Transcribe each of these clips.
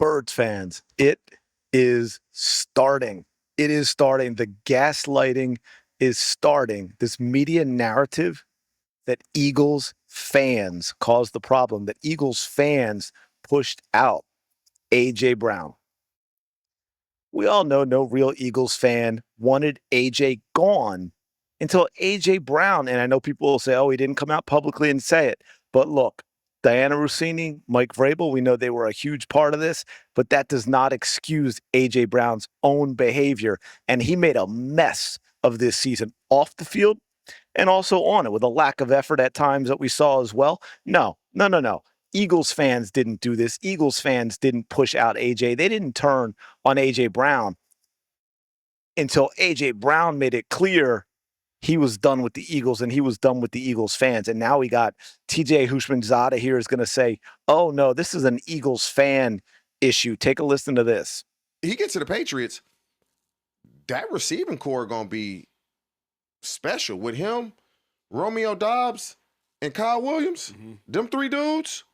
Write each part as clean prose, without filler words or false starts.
Birds fans, it is starting. It is starting. The gaslighting is starting. This media narrative that Eagles fans caused the problem, that Eagles fans pushed out A.J. Brown. We all know no real Eagles fan wanted A.J. gone until A.J. Brown, and I know people will say, oh, he didn't come out publicly and say it. But look, Diana Rossini, Mike Vrabel, we know they were a huge part of this, but that does not excuse A.J. Brown's own behavior. And he made a mess of this season off the field and also on it with a lack of effort at times that we saw as well. No. Eagles fans didn't do this. Eagles fans didn't push out AJ. They didn't turn on AJ Brown until AJ Brown made it clear he was done with the Eagles and he was done with the Eagles fans. And now we got TJ Hushmanzada here is going to say, oh, no, this is an Eagles fan issue. Take a listen to this. He gets to the Patriots. That receiving core going to be special with him, Romeo Doubs, and Kyle Williams. Mm-hmm. Them three dudes.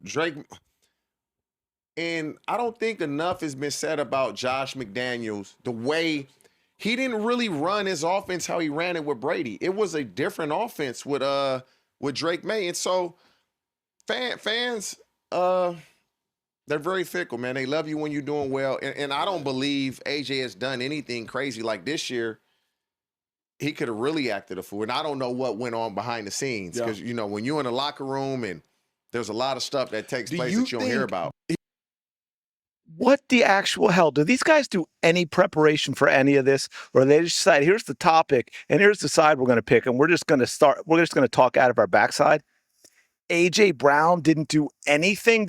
Drake. And I don't think enough has been said about Josh McDaniels, the way he didn't really run his offense how he ran it with Brady. It was a different offense with Drake May. And so fans, they're very fickle, man. They love you when you're doing well. And I don't believe AJ has done anything crazy like this year. He could have really acted a fool. And I don't know what went on behind the scenes. Because, you know, when you're in the locker room and there's a lot of stuff that takes place that you don't hear about. What the actual hell? Do these guys do any preparation for any of this? Or they just decide, here's the topic and here's the side we're going to pick. And we're just going to talk out of our backside. A.J. Brown didn't do anything.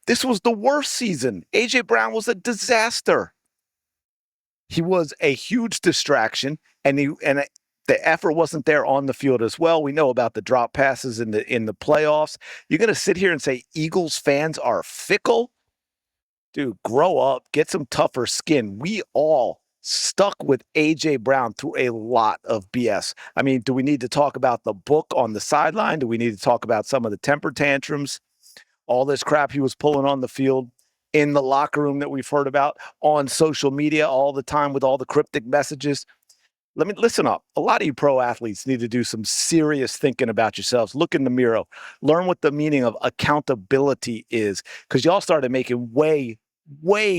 This was the worst season. A.J. Brown was a disaster. He was a huge distraction, and the effort wasn't there on the field as well. We know about the drop passes in the playoffs. You're going to sit here and say Eagles fans are fickle? Dude, grow up, get some tougher skin. We all stuck with A.J. Brown through a lot of BS. I mean, do we need to talk about the book on the sideline? Do we need to talk about some of the temper tantrums? All this crap he was pulling on the field, in the locker room that we've heard about, on social media all the time with all the cryptic messages. Let me listen up. A lot of you pro athletes need to do some serious thinking about yourselves. Look in the mirror. Learn what the meaning of accountability is, because y'all started making way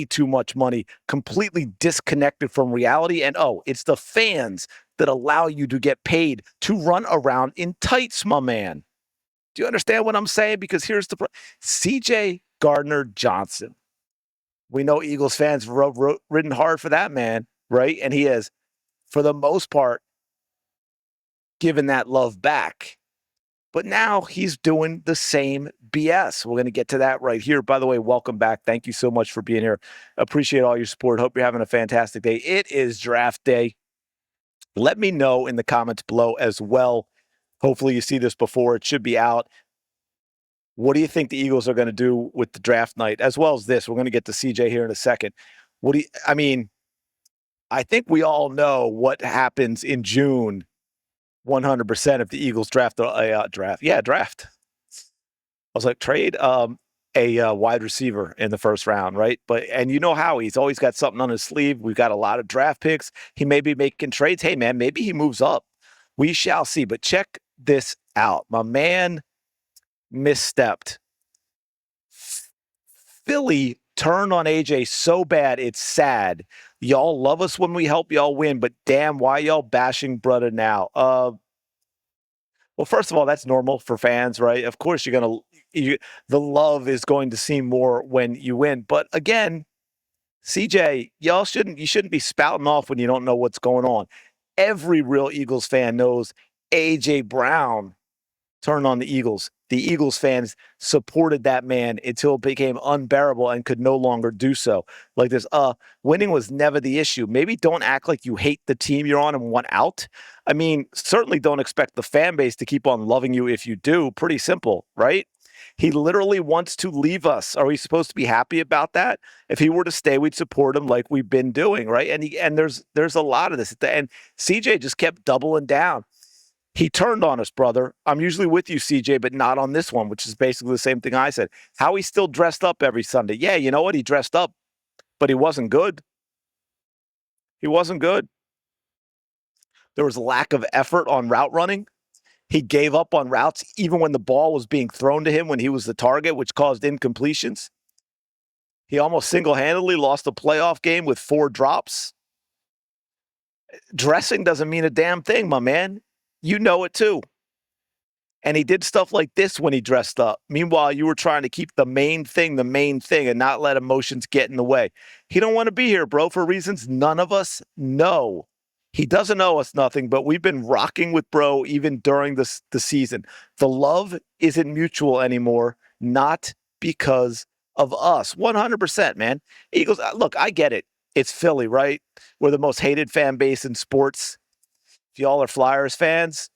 too much money, completely disconnected from reality. And it's the fans that allow you to get paid to run around in tights, my man. Do you understand what I'm saying? Because here's the CJ Gardner-Johnson. We know Eagles fans ridden hard for that man, right? And he has, for the most part, given that love back. But now he's doing the same BS. We're going to get to that right here. By the way, welcome back. Thank you so much for being here. Appreciate all your support. Hope you're having a fantastic day. It is draft day. Let me know in the comments below as well. Hopefully you see this before. It should be out. What do you think the Eagles are going to do with the draft night, as well as this? We're going to get to CJ here in a second. I think we all know what happens in June 100% if the Eagles draft a draft. Yeah, draft. I was like, trade a wide receiver in the first round, right? And you know how he's always got something on his sleeve. We've got a lot of draft picks. He may be making trades. Hey, man, maybe he moves up. We shall see. But check this out. My man misstepped. Philly turned on AJ so bad, it's sad. Y'all love us when we help y'all win, but damn, why y'all bashing brother now? Well, first of all, that's normal for fans, right? Of course, the love is going to seem more when you win. But again, CJ, you shouldn't be spouting off when you don't know what's going on. Every real Eagles fan knows AJ Brown turned on the Eagles. The Eagles fans supported that man until it became unbearable and could no longer do so. Like this, winning was never the issue. Maybe don't act like you hate the team you're on and want out. I mean, certainly don't expect the fan base to keep on loving you if you do. Pretty simple, right? He literally wants to leave us. Are we supposed to be happy about that? If he were to stay, we'd support him like we've been doing, right? And there's a lot of this. And CJ just kept doubling down. He turned on us, brother. I'm usually with you, CJ, but not on this one, which is basically the same thing I said. How he still dressed up every Sunday. Yeah, you know what? He dressed up, but he wasn't good. He wasn't good. There was lack of effort on route running. He gave up on routes even when the ball was being thrown to him when he was the target, which caused incompletions. He almost single-handedly lost a playoff game with 4 drops. Dressing doesn't mean a damn thing, my man. You know it too. And he did stuff like this when he dressed up. Meanwhile, you were trying to keep the main thing, and not let emotions get in the way. He don't want to be here, bro, for reasons none of us know. He doesn't owe us nothing, but we've been rocking with bro even during the season. The love isn't mutual anymore, not because of us. 100%, man. Eagles, look, I get it. It's Philly, right? We're the most hated fan base in sports. If y'all are Flyers fans,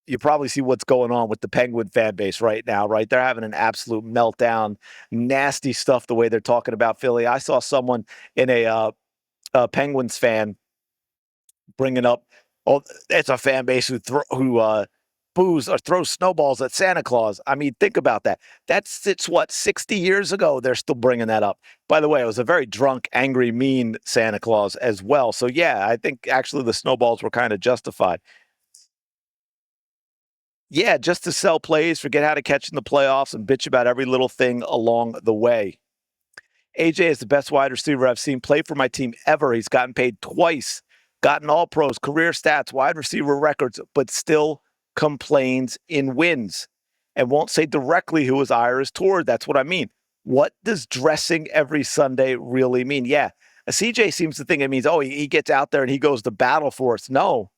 you probably see what's going on with the Penguin fan base right now, right? They're having an absolute meltdown, nasty stuff the way they're talking about Philly. I saw someone in a Penguins fan bringing up, oh, it's a fan base who boos or throws snowballs at Santa Claus. I mean, think about that. It's what, 60 years ago they're still bringing that up. By the way, it was a very drunk, angry, mean Santa Claus as well. So yeah, I think actually the snowballs were kind of justified. Yeah, just to sell plays, forget how to catch in the playoffs, and bitch about every little thing along the way. AJ is the best wide receiver I've seen play for my team ever. He's gotten paid twice, gotten all pros, career stats, wide receiver records, but still complains in wins and won't say directly who his ire is toward. That's what I mean. What does dressing every Sunday really mean? Yeah, CJ seems to think it means, oh, he gets out there and he goes to battle for us. No,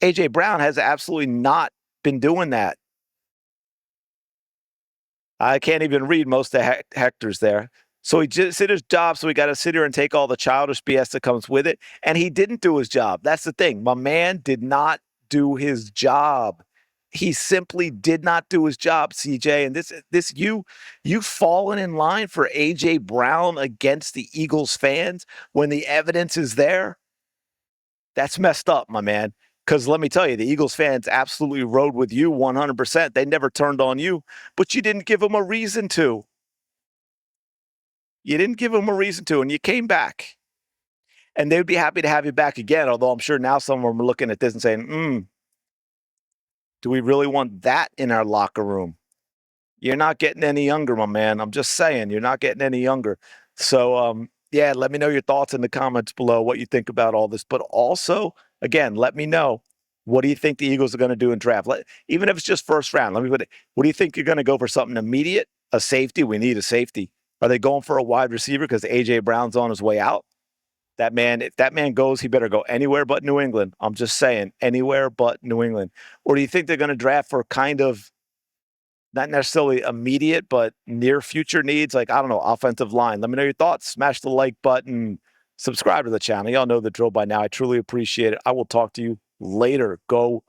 AJ Brown has absolutely not been doing that. I can't even read most of Hector's there. So he just did his job, so we got to sit here and take all the childish BS that comes with it. And he didn't do his job. That's the thing. My man did not do his job. He simply did not do his job, CJ. And this you fallen in line for AJ Brown against the Eagles fans when the evidence is there. That's messed up, my man. Because let me tell you, the Eagles fans absolutely rode with you 100%. They never turned on you, but you didn't give them a reason to. You didn't give them a reason to, and you came back. And they'd be happy to have you back again, although I'm sure now some of them are looking at this and saying, do we really want that in our locker room? You're not getting any younger, my man. I'm just saying, you're not getting any younger. So, yeah, let me know your thoughts in the comments below, what you think about all this. But also, again, let me know, what do you think the Eagles are going to do in draft? Even if it's just first round, let me put it. What do you think you're going to go for something immediate? A safety? We need a safety. Are they going for a wide receiver because A.J. Brown's on his way out? That man, if that man goes, he better go anywhere but New England. I'm just saying, anywhere but New England. Or do you think they're going to draft for kind of not necessarily immediate, but near future needs, like, I don't know, offensive line? Let me know your thoughts. Smash the like button. Subscribe to the channel. Y'all know the drill by now. I truly appreciate it. I will talk to you later. Go